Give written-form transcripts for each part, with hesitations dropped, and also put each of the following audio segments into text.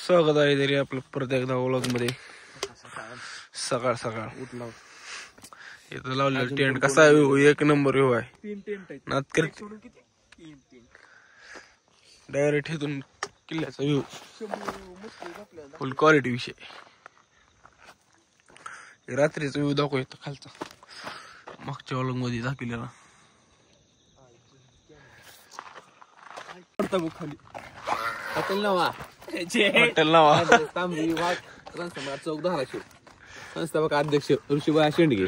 स्वागत आहे तरी आपलं परत एकदा व्लॉग मध्ये. सकाळ सकाळ उठला इथं लावलेलं टेंट कसा व्ह्यू एक नंबर व्ह्यू आहे. डायरेक्ट इथून किल्ल्याचा व्ह्यू फुल क्वालिटी विषय. रात्रीचा व्ह्यू दाखव येतो खालचा मागच्या व्लॉग मध्ये दाखवलेला. खाली हॉटेल नावा तांबरी वाघ रणसम्राट चौक धाराशिव. संस्थापक अध्यक्ष ऋषीबाई शेंडगे.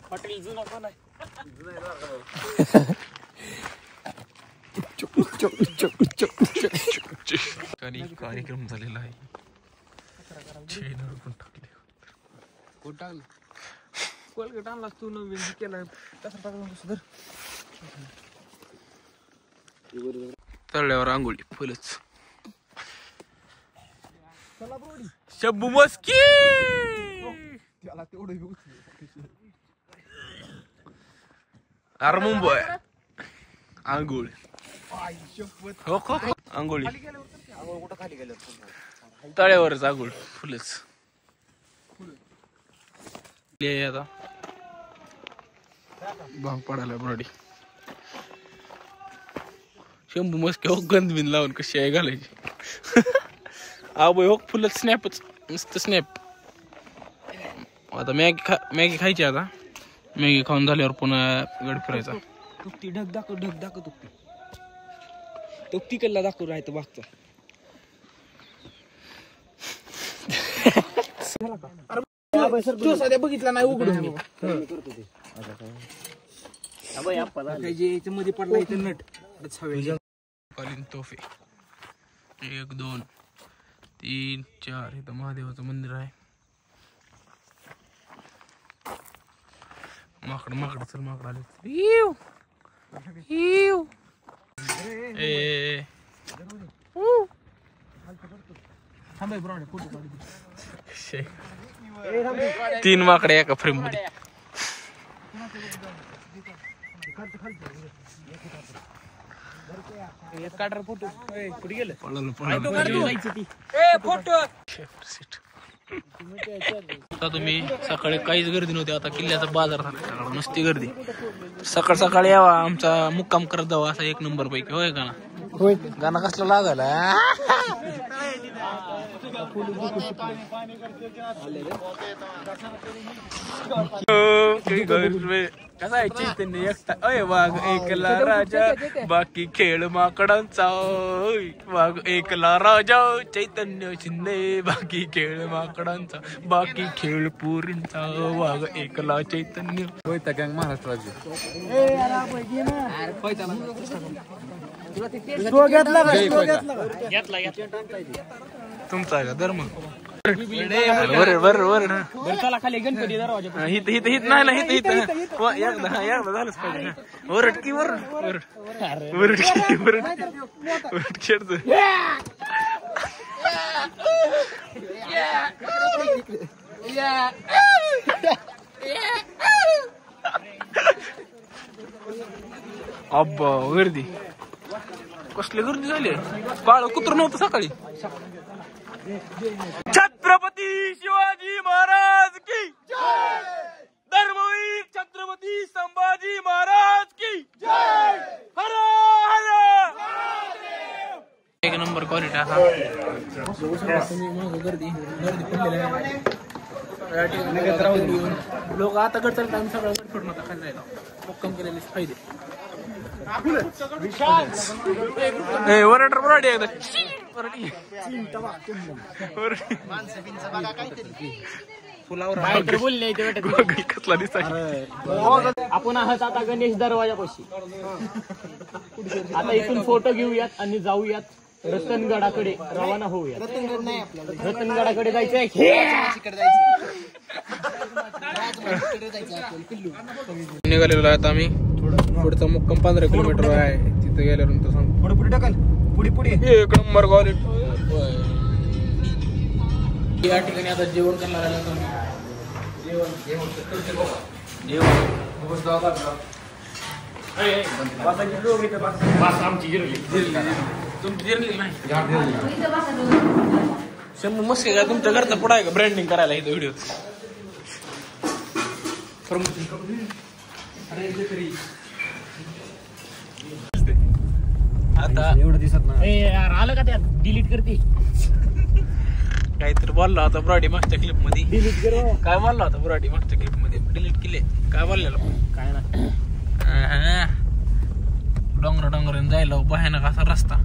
हॉटेल जुना कोण आहे? कार्यक्रम झालेला आहे. कोण टाकलं कोलगेट आणलास तू नवीन केला कसा टाकला सुधर. तळल्यावर आंघोळी फुलच. शब्बू मस्की अरे मुंबई आंघोळ हो हो आंघोळी तळ्यावरच आंघोळ फुलच. आता भाग पडायला ब्रॉडी. शंभू मस्के हो गंध बिन लावून कशी आहे घालायची. आबोय हो फुलच स्नॅपच नुसतं स्नॅप. आता मॅगी खायची. आता मॅगी खाऊन झाल्यावर पुन्हा गड फिरायचा. तुकती ढग दाखव तुकती तुकती कल्ला दाखव राहतो मागचा. सध्या बघितला नाही उघडून मध्ये पडला इथे नट कालीन तोफे 1 2 3 4. इथं महादेवाचं मंदिर आहे. माकड चल माकड आले. तीन माकडे एका फ्रेम मध्ये. फोटो कुठे गेलं आता तुम्ही सकाळी काहीच गर्दी नव्हती. आता किल्ल्याचा बाजार झाला नुसती गर्दी. सकाळ सकाळी यावा आमचा मुक्काम करत जावा असा 1 नंबर पैकी. होय गाणं गाणं कसला लागायला. कसा आहे चैतन्य एकटा. अय वाघ एकला राजा बाकी खेळ माकडांचा. वाघ एकला राजा चैतन्य शिंदे बाकी खेळ माकडांचा. बाकी खेळ पुरींचा. वाघ एकला चैतन्य. महाराष्ट्र राज्य तुमचा आहे का धर्म. वर चला खाली गणपती दरवाजा. हित एकदा झालंच पाहिजे. वरड की वरड खेळतो. अब्बा गर्दी कसली गर्दी झाली. काळ कुत्र नव्हतं सकाळी. छत्रपती शिवाजी महाराज की जय. धर्मवीर छत्रपती संभाजी महाराज की जय. हर हर. 1 नंबर क्वालिटी असा. गर्दी लोक आता गड चालतात. आम्ही सगळं गड फिरून आता खाली जायला मुक्काम केलेले फायदे. वरडर बरोडी एकदा फुलावर बोलले कसला दिसायचा. आपण आहात आता गणेश दरवाजापाशी. आता इथून फोटो घेऊयात आणि जाऊयात रतनगडाकडे रवाना होऊयात. रतनगडाकडे जायचंय. निघालेलो आहेत आम्ही. पुढचा मुक्काम 15 किलोमीटर आहे. तिथे गेल्यानंतर सांगतो. पुढे टाकल पुढे 1 नंबर क्वालिटी. या ठिकाणी आता जेवण करणार आहे. तुमची जिरली नाही शंभू मस्त का तुमच्या घरचा पुढा आहे का ब्रँडिंग करायला इथं व्हिडिओ आता एवढं दिसत नाही यार आलं का त्यात डिलीट करते काहीतरी बोलला होता ब्रॉडी मागच्या क्लिप मध्ये डिलीट कर काय बोलला होता ब्रॉडी मागच्या क्लिप मध्ये डिलीट केले काय बोललेलं काय ना डोंगर डोंगर जायला भयानक असा रस्ता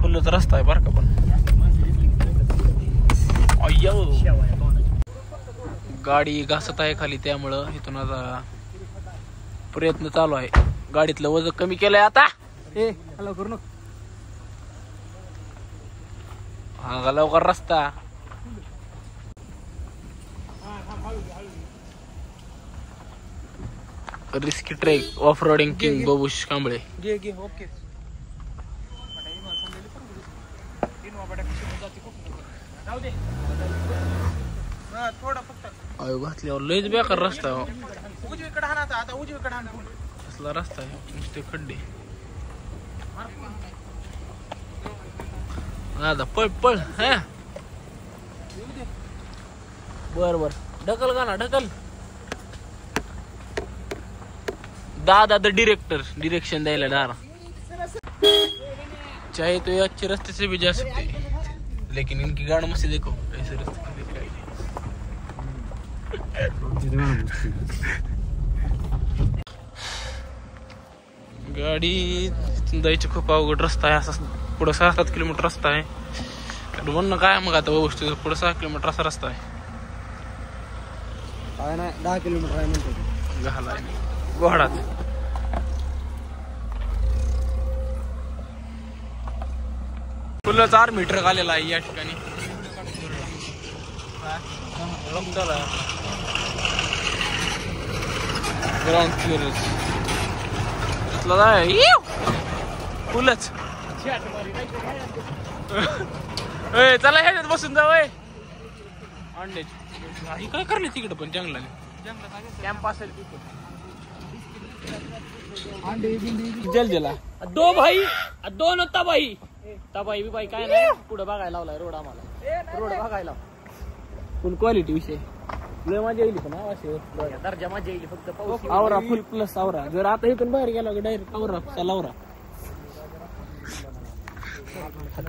फुलच रस्ता आहे बरं का पण अय्यो गाडी घासत आहे खाली त्यामुळं इथून आता प्रयत्न चालू आहे गाडीतलं वजन कमी केलंय आता हॅलो करू नको हा लवकर रस्ता risky trek off roading king Babush Kamble okay थोडा फक्त अयो घातल्यावर लयच बेकार रस्ता आहे. उजवीकडे हा ना आता उजवीकडे हा कसला रस्ता आहे नुसते खड्डे दादा पळ पळ हा बर बर ढकल का ना ढकल दादा द डिरेक्शन द्यायला दारा चाहे तो अच्छे रास्ते से भी जा सकते लेकिन इनकी गाड़ मस्ती देखो ऐसे रास्ते गाडी जायची खूप अवघड रस्ता आहे असा पुढं 6-7 किलोमीटर रस्ता आहे म्हणणं काय मग आता गोष्टी पुढे 6 किलोमीटर असा रस्ता आहे काय नाही 10 किलोमीटर आहे म्हणतो घालाय घोडाच फुलच आर्मी ट्रक आलेला आहे या ठिकाणी ग्राउंड क्लिअरन्स फुलच चला ह्याच्यात बसून जाऊ अंड्याची काय करले तिकडे पण जंगलाने कॅम्प असेल जल जला दो भाई दोन तबाई तबाई बी बाई काय नाही पुढे बघायला लावलाय रोड आम्हाला रोड बघायला फुल क्वालिटी विषय लय मजा येईल पण दर्जा मजा येईल फक्त पाऊस आवरा फुल प्लस आवरा जर आता इथून बाहेर गेला डायरेक्ट आवरा चला आवरा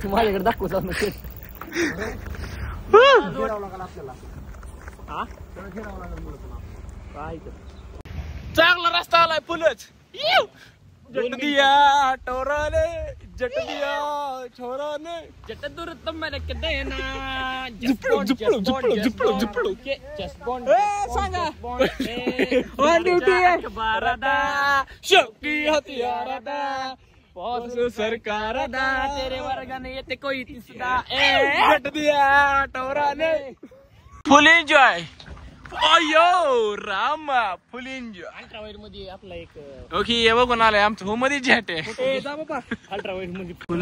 तू माझ्याकडे दाखव जाऊ चांगला रस्ता आलाय फुलच जट दिया टोराने जट दिया छोराने जट दूर तुम मैंने के देना झुपडू सांगा ऑन ड्यूटी है बारादा शौकी हथियार दा पौस सरकार दा तेरे वर्गाने येते कोई तिसदा जट दिया टोराने फुल एन्जॉय अयो रामा फुल एन्जॉय अल्ट्रावाईड मध्ये आपला एक ओके हे बघून आलाय आमचं होम मध्ये जॅट आहे अल्ट्रावाईड मध्ये फुल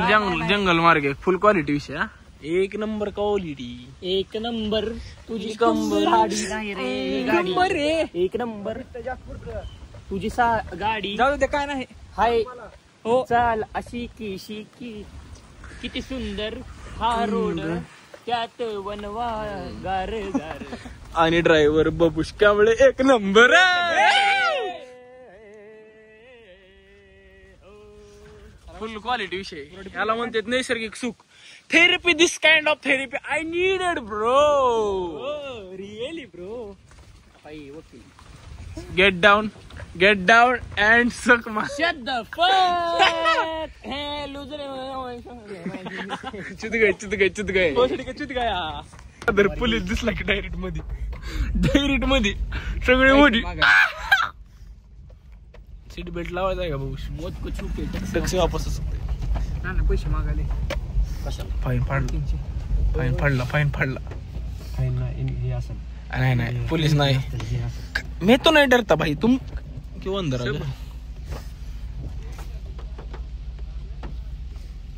जंगल मार्ग आहे फुल क्वालिटी विषय एक नंबर क्वालिटी एक नंबर तुझी कंबर गाडी नाही रे गाडी एक नंबर तुझी गाडी जाऊ दे काय नाही हाय हो चाल अशी की किती सुंदर हा रोड त्यात वनवा गार गार आणि ड्रायव्हर बबूश कांबळे एक नंबर फुल क्वालिटी विषय याला म्हणतात नैसर्गिक सुख therapy this kind of therapy I needed bro really bro hi okay get down and सक मा शट द फक हे लूजर चुत गए अदर पोलीस दिसला की डायरेक्ट मध्ये सगळे मोठी सीट बेल्ट लावायचा आहे का भाऊ मौत को छू के टॅक्सी वापस असते ना पैसे मागाले कशाला फाईन फाडला हे असं नाही पोलीस नाही मैं तो नहीं डरता भाई तुम क्यों अंदर आ गए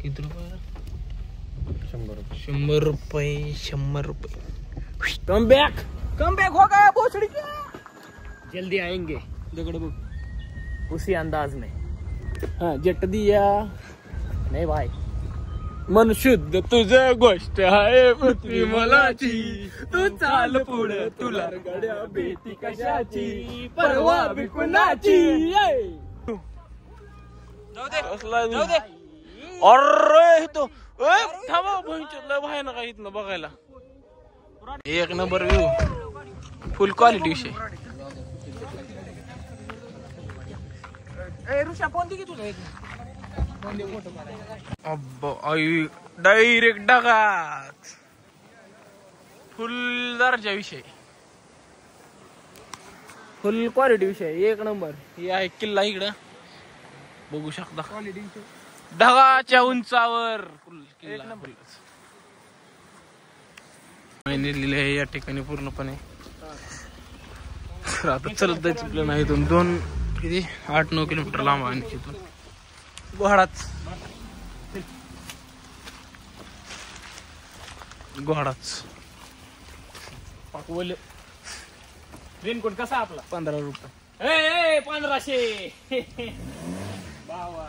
किती रुपये 100 रुपये 100 रुपये कम बैक हो गया भोसड़ी का. जल्दी आएंगे दगड बघ. उसी अंदाज में. हा जट दिया नहीं भाई. मन शुद्ध तुझं गोष्ट आहे पृथ्वी मलाची. तू चाल पुढे तुला गड्या बेती कशाची परवा विकुणाची. जाऊ दे. अरे तो थांबा भविष्यातला बाहेर ना काही इथनं बघायला. एक नंबर व्ह्यू फुल क्वालिटी विषय. ऋषा फोन दे की तुला एक अब्बा आई डायरेक्ट ढगात फुल दर्जा विषय फुल क्वालिटी विषय एक नंबर. हे आहे किल्ला इकडं बघू शकता. ढगाच्या उंचावर फुल किल्ला लिहिले आहे या ठिकाणी पूर्णपणे. तर आता चलत जायचं प्लॅन आहे. इथून 2 किती 8-9 किलोमीटर लांब आहे आणखी इथून घोडाच पाकवल. रेनकोट कसा आपला 15 रुपये. 1500. बावा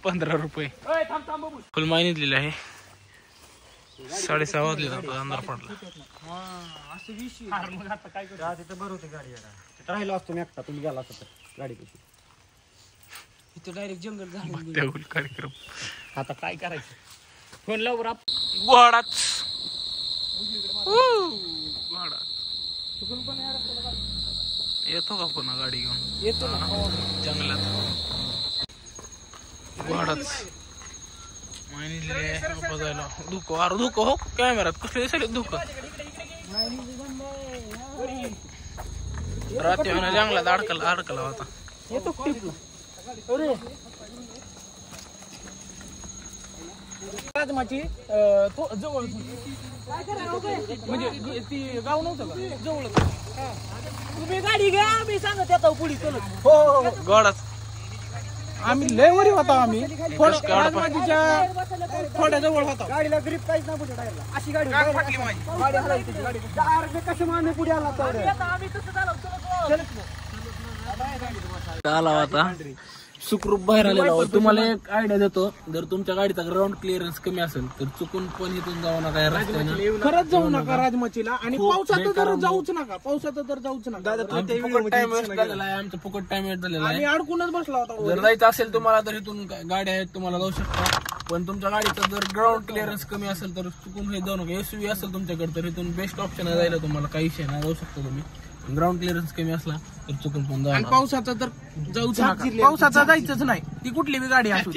15 रुपये थांब थांब बघू. फुल माहिनीत लिहिलं आहे. 6:30 वाजले आता अंधार पडला. मग आता काय करू. तिथं बरं होते गाडी राहिलो असतो मी एकटा. तुम्ही गेला असता गाडी कशी इथं डायरेक्ट जंगल झालं. त्याहून कार्यक्रम आता काय करायचं. फोन लाव बरं. घोडाच येतो का पुन्हा गाडी घेऊन येतो जंगलात. घोडाच माहिती बघायला धुको. अरे धुको हो कॅमेरात कसले दिसले धुकं. रात्री जंगलात अडकला होता. येतो राजमाची जवळ म्हणजे ती गाव नव्हतं का जवळ. तुम्ही गाडी घ्या मी सांगत येतो पुढे चलत. हो घोडाच आम्ही लय वरी होता. आम्ही राजमाजीच्या थोड्या जवळ होता. गाडीला ग्रिप काहीच नाही पुढे टायरला. अशी गाडी गाडी हलायची. गाडी कसं माने पुढे आला आला होता. सुखरूप बाहेर आलेला होता. तुम्हाला एक आयडिया देतो. जर तुमच्या गाडीचा ग्राउंड क्लिअरन्स कमी असेल तर चुकून पण इथून जाऊ नका या रस्त्याने. खरंच जाऊ नका राजमाचीला. आणि पावसात तर जाऊच नका. पावसात तर जाऊच नका. फुकट टाइम वेस्ट झालेला आहे. आमचा फुकट टाइम वेस्ट झालेला आणि आहे. अडकूनच बसला होता. जर जायचं असेल तुम्हाला तर इथून गाड्या आहेत तुम्हाला जाऊ शकता. पण तुमच्या गाडीचा जर ग्राउंड क्लिअरन्स कमी असेल तर चुकून हे जाऊ नका. SUV असेल तुमच्याकडे तर इथून बेस्ट ऑप्शन आहे जायला. तुम्हाला काही विषय नाही जाऊ शकता तुम्ही. ग्राउंड क्लिअरन्स कमी असला तर चुकून पण जाऊ. पावसाचा तर जाऊच नका. पावसाचा जायचंच नाही. ती कुठली बी गाडी असू.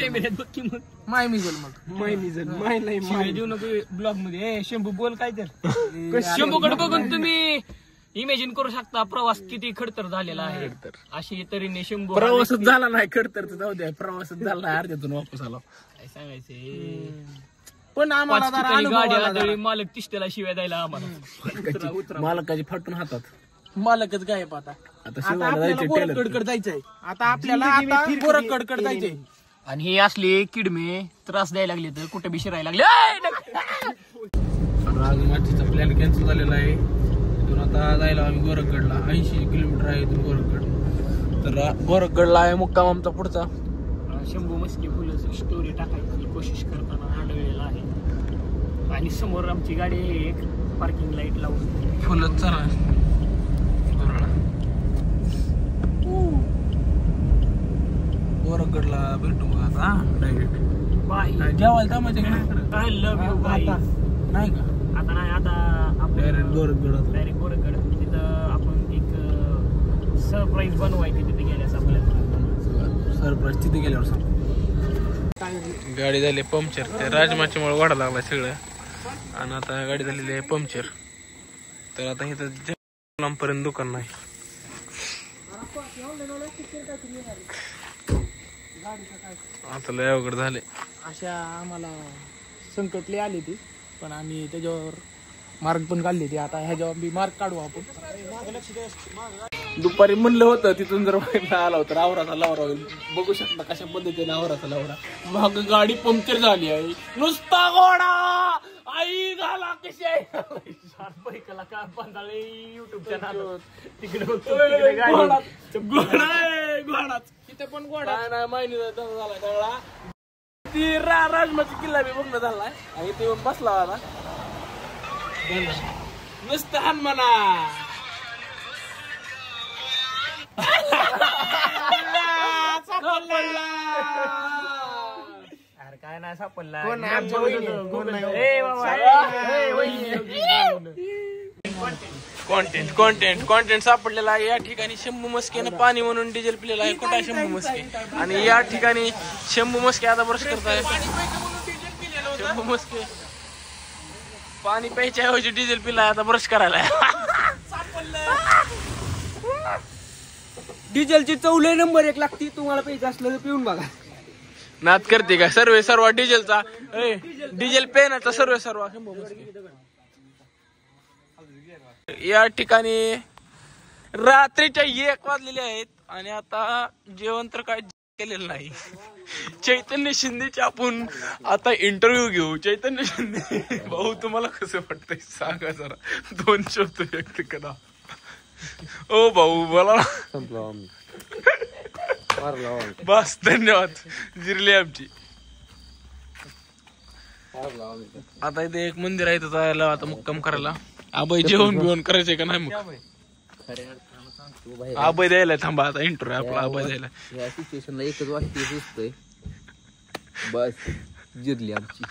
माय मिजल मग माय मिजल माय नाही देऊ नको ब्लॉग मध्ये. शंभू बोल काय तर. शंभूकडे बघून तुम्ही इमॅजिन करू शकता प्रवास किती खडतर झालेला आहे. अशी तऱ्हेने शंभू प्रवासच झाला नाही खडतर तर जाऊ द्या. प्रवासच झाला नाही अर्ध्यातून वापस आला. काय सांगायचे. पण आम्हाला जरा गाडी अनुभव आदळी मालक तिष्टेला शिवाय द्यायला आम्हाला. मालकाची फाटून हातात. मालकच गायब आता. आता शिवायला जायचं टेलर. गोरखकडे जायचंय. आता आपल्याला गोरखकडे जायचंय. आणि हे असले किडमे त्रास द्यायला लागले तर कुठे बी शिरायला लागले. राजमाचीचा प्लॅन कॅन्सल झालेला आहे. इथून आता जायला आम्ही गोरखगडला. 80 किलोमीटर आहे इथून गोरखगड. तर गोरखगडला आहे मुक्काम आमचा पुढचा. शंभू मस्की फुलं स्टोरी टाकायची कोशिश करताना आढळलेला आहे. आणि समोर आमची गाडी आहे एक पार्किंग लाईट लावून फुलच चला गोरखगडला भेटू मग आता डायरेक्ट. बाय. जेवायला माझ्याकडे आय लव्ह यू बाय. नाही का आता नाही. आता आपण डायरेक्ट गोरखगड. डायरेक्ट गोरखगड. तिथं आपण एक सरप्राईज बनवायची तिथे गेल्यास आपल्याला. सरप्राईज तिथे गेल्यावर सांग. गाडी झाली पंक्चर. ते राजमाचीमुळे वाढा लागला सगळं. आणि आता गाडी झालेली आहे पंक्चर. तर आता इथं लांबपर्यंत दुकान नाही. आता लय अवघड झाले. अशा आम्हाला संकटली आली ती. पण आम्ही त्याच्यावर मार्ग पण काढले ते आता ह्याच्यावर बी मार्ग काढू आपण. दुपारी म्हणलं होतं तिथून जर आला होता आवराचा लावरा होईल. बघू शकता कशा पद्धतीने आवराचा लावरा. मग गाडी पंक्चर झाली आहे. नुसता घोडा आई झाला कशी आहे काय बांधाळे युट्यूबच्या नादात तिकडे घोडाच तिथे पण घोडा नाही माहिती झाला कळला. ती राजमाची किल्ला बी बघणं झालाय आणि ते येऊन बसला होता नुसतं हान म्हणा. अरे काय नाही सापडला. कॉन्टेंट सापडलेला आहे. या ठिकाणी शंभू मस्केनं पाणी म्हणून डिझेल पिलेला आहे. कुठं आहे शंभू मस्के? आणि या ठिकाणी शंभू मस्के आता ब्रश करताय. शंभू मस्के पाणी प्यायच्या ऐवजी डिझेल पिलाय आता ब्रश करायला. डिझेलची चव लय नंबर 1 लागती. तुम्हाला प्यायचं असलं तर पिऊन बघा. नाद करते का सर्व डिझेलचा डिझेल पेनाचा सर्व शंभू मस्के. या ठिकाणी रात्रीच्या 1 वाजलेले आहेत आणि आता जेवण तर काय केलेलं नाही. चैतन्य शिंदेचे आपण आता इंटरव्ह्यू घेऊ. चैतन्य शिंदे भाऊ तुम्हाला कसं वाटतंय सांगा जरा. 2 शब्द व्यक्त करा. ओ भाऊ बोला. बस धन्यवाद. जिरली आमची. आता इथे एक मंदिर आहे जायला आता मुक्काम करायला. आबाई जेवण बिवण करायचंय का नाही मग? आबाई द्यायला थांबा आता इंटरव्ह्यू आपला. आबाई द्यायला या सिच्युएशनला एकच वाक्य सुचतंय बस जिरली आमची.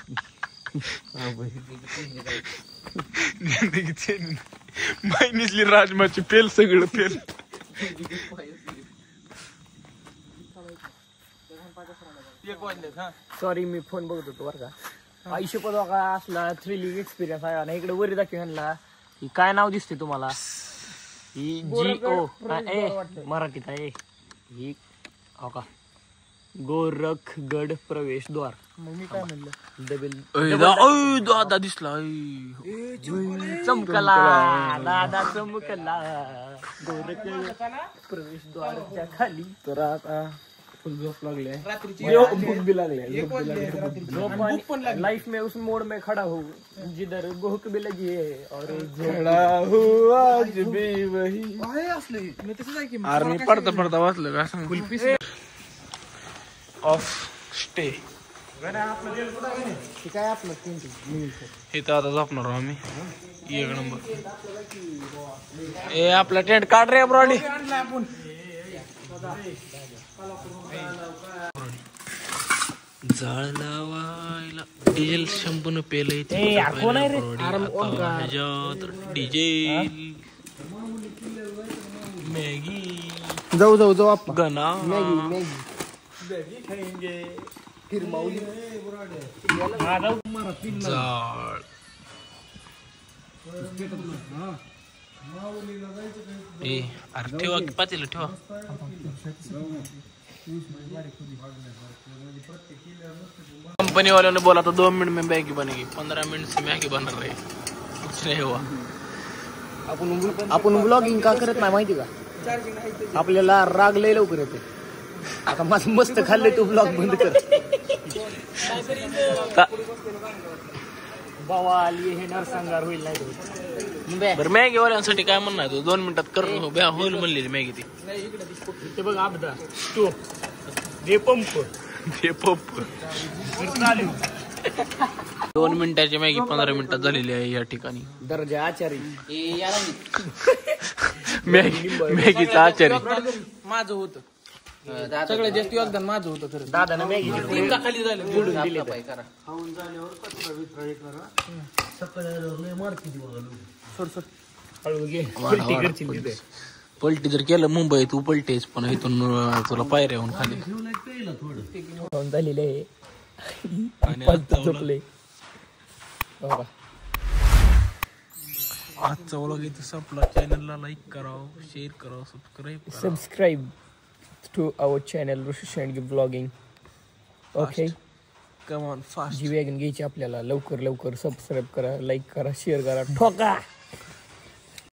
मायनीसली राजमाची पेल सगळं पेल. सॉरी मी फोन बघत होतो बरं का. आयुष्य पद का असला थ्रिलिंग एक्सपिरियन्स आहे ना. इकडे वरी दाखव ह्यांना. ही काय नाव दिसते तुम्हाला? ही GO मराठीत आहे. ही हो का गोरखगड प्रवेशद्वार. मग मी काय म्हणलं दादा दिसला चमकला दादा चमकला गोरखगड प्रवेशद्वारच्या खाली. तर आता फुल झोप लागले. भूक बी लागली. लाइफ में उस मोड़ में खड़ा हो जिधर भूख भी लगी है और खड़ा हो आज भी वही. अरे मी पडता वाचलं का सांग. ऑफ स्टे काय आपलं हे तर आता झोपणार आम्ही. 1 नंबर. ए आपला टेंट काढ रे ब्रॉडी. जाळ लावायला डिझेल शंभून पेलय. डिझेल मॅगी जाऊ आपण गना जाळ. अरे ठेवा पातेलं ठेवा. कंपनी वालों ने बोला था 2 मिनट में मैगी बनेगी. 15 मिनट से मैगी बन रही है. कुछ नहीं हुआ. आपण ब्लॉगिंग का करत नाही माहिती का? आपल्याला राग लय लवकर येते. आता माझं मस्त खाल्ले तू ब्लॉग बंद कर. बवाल हे नरसंहार होईल नाही. बरं मॅगी वाल्यांसाठी काय म्हणणार तू? 2 मिनिटात कर होईल म्हणलेली मॅगी ती. ते बघ आपदा स्टो जे पंप 2 मिनिटाची मॅगी 15 मिनिटात झालेली आहे या ठिकाणी. दर्जा आचारी मॅगीचा आचारी माझं होतं. सगळ्यात जास्त योगदान माझं होतं खरं. दादानं मॅगी खाली झालं जोडून दिले. हळू घे. पलटी जर केलं मुंबई तू पलटेच पण इथून तुला पायऱ्या होऊन खाली झालेले आहे. झोपले. आजचा व्लॉग इथं संपला. चॅनलला लाईक करावं, शेअर करावं, subscribe to our channel Rushish and Vlogging. Okay. Come on fast G wagon घ्यायची आपल्याला लवकर सबस्क्राईब करा, लाईक करा, शेअर करा, ठोका.